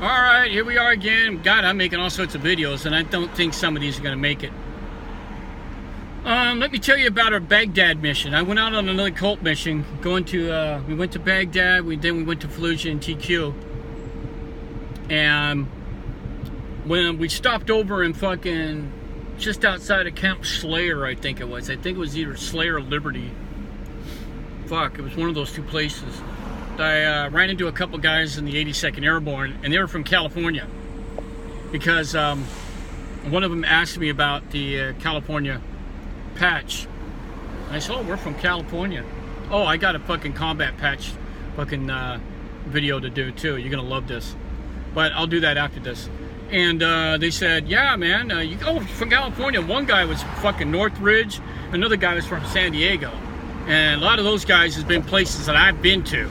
Alright, here we are again. God, I'm making all sorts of videos, and I don't think some of these are going to make it. Let me tell you about our Baghdad mission. I went out on another cult mission, we went to Baghdad, then we went to Fallujah and TQ. And when we stopped over in fucking, just outside of Camp Slayer, I think it was. I think it was either Slayer or Liberty. Fuck, it was one of those two places. I ran into a couple guys in the 82nd Airborne, and they were from California. Because one of them asked me about the California patch. And I said, oh, we're from California. Oh, I got a fucking combat patch fucking video to do too. You're gonna love this. But I'll do that after this. And they said, yeah, man, you go from California. One guy was fucking Northridge, another guy was from San Diego. And a lot of those guys has been places that I've been to.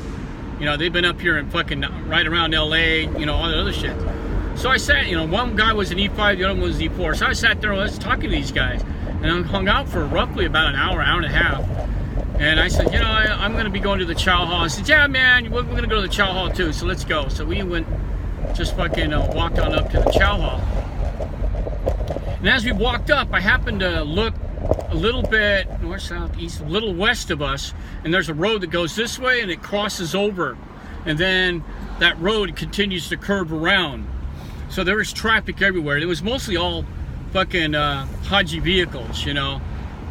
You know, they've been up here and fucking right around LA, you know, all that other shit. So I sat, you know, one guy was an E5, the other one was an E4. So I sat there and I was talking to these guys. And I hung out for roughly about an hour, hour and a half. And I said, you know, I'm going to be going to the chow hall. I said, yeah, man, we're going to go to the chow hall too, so let's go. So we went, just fucking walked on up to the chow hall. And as we walked up, I happened to look a little bit north, south, east, a little west of us, and there's a road that goes this way and it crosses over, and then that road continues to curve around. So there was traffic everywhere. It was mostly all fucking Haji vehicles, you know,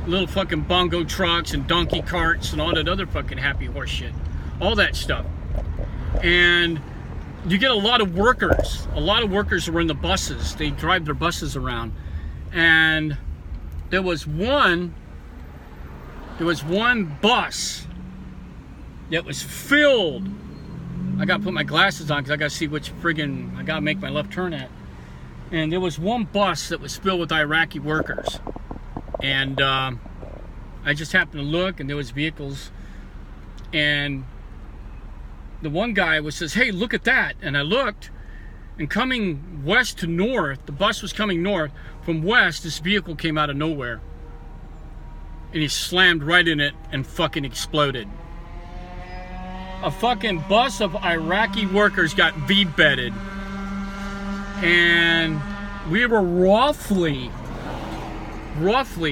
little fucking bongo trucks and donkey carts and all that other fucking happy horse shit, all that stuff. And you get a lot of workers. A lot of workers are in the buses. They drive their buses around, and there was one bus that was filled. I gotta put my glasses on because I gotta see which friggin' I gotta make my left turn at. And there was one bus that was filled with Iraqi workers. And I just happened to look, and there was vehicles. And the one guy says, hey, look at that. And I looked, and coming west to north, the bus was coming north. From west, this vehicle came out of nowhere. And he slammed right in it and fucking exploded. A fucking bus of Iraqi workers got V-bedded. And we were roughly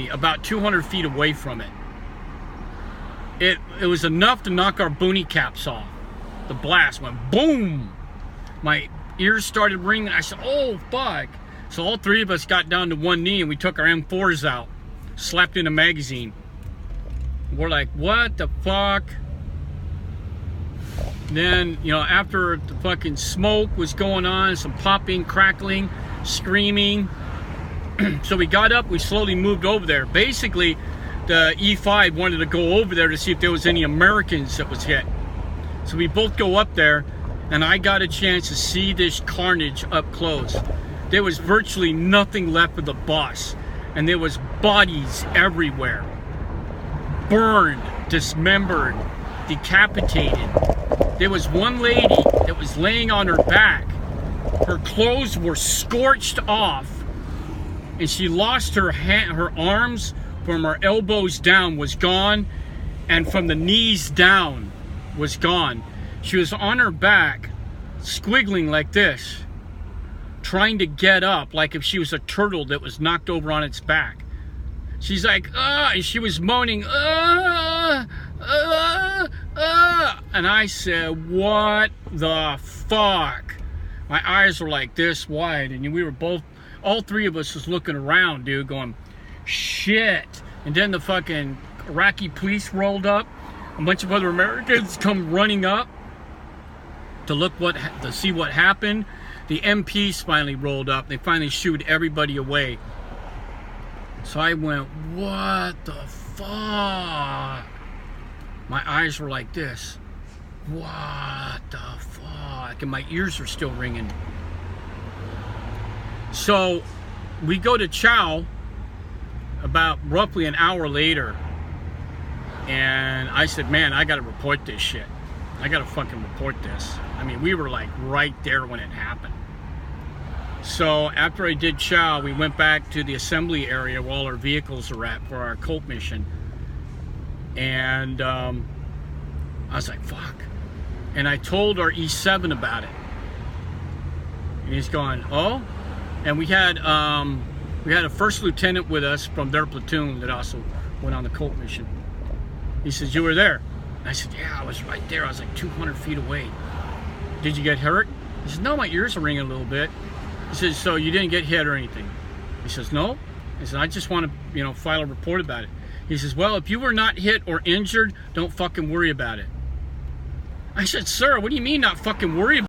about 200 feet away from it. It was enough to knock our boonie caps off. The blast went boom. My ears started ringing. I said, oh, fuck. So all three of us got down to one knee and we took our M4s out, slapped in a magazine. We're like, what the fuck? Then, you know, after the fucking smoke was going on, some popping, crackling, screaming. So we got up, we slowly moved over there. Basically, the E5 wanted to go over there to see if there was any Americans that was hit. So we both go up there, and I got a chance to see this carnage up close. There was virtually nothing left of the bus, and there was bodies everywhere. Burned, dismembered, decapitated. There was one lady that was laying on her back. Her clothes were scorched off, and she lost her arms from her elbows down was gone, and from the knees down was gone. She was on her back, squiggling like this, trying to get up like if she was a turtle that was knocked over on its back. She's like, and she was moaning, and I said, what the fuck? My eyes were like this wide, and we were both, all three of us was looking around, dude, going, shit. And then the fucking Iraqi police rolled up. A bunch of other Americans come running up to see what happened. The MPs finally rolled up. They finally shooed everybody away. So I went, what the fuck? My eyes were like this. What the fuck? And my ears are still ringing. So we go to chow about roughly an hour later. And I said, man, I got to report this shit. I got to fucking report this. I mean, we were like right there when it happened. So after I did chow, we went back to the assembly area where all our vehicles are at for our cult mission. And I was like, fuck. And I told our E7 about it. And he's going, oh? And we had a first lieutenant with us from their platoon that also went on the Colt mission. He says, you were there? I said, yeah, I was right there. I was like 200 feet away. Did you get hurt? He says, no, my ears are ringing a little bit. He says, so you didn't get hit or anything? He says, no. He said, I just want to, file a report about it. He says, well, if you were not hit or injured, don't fucking worry about it. I said, sir, what do you mean not fucking worry about it?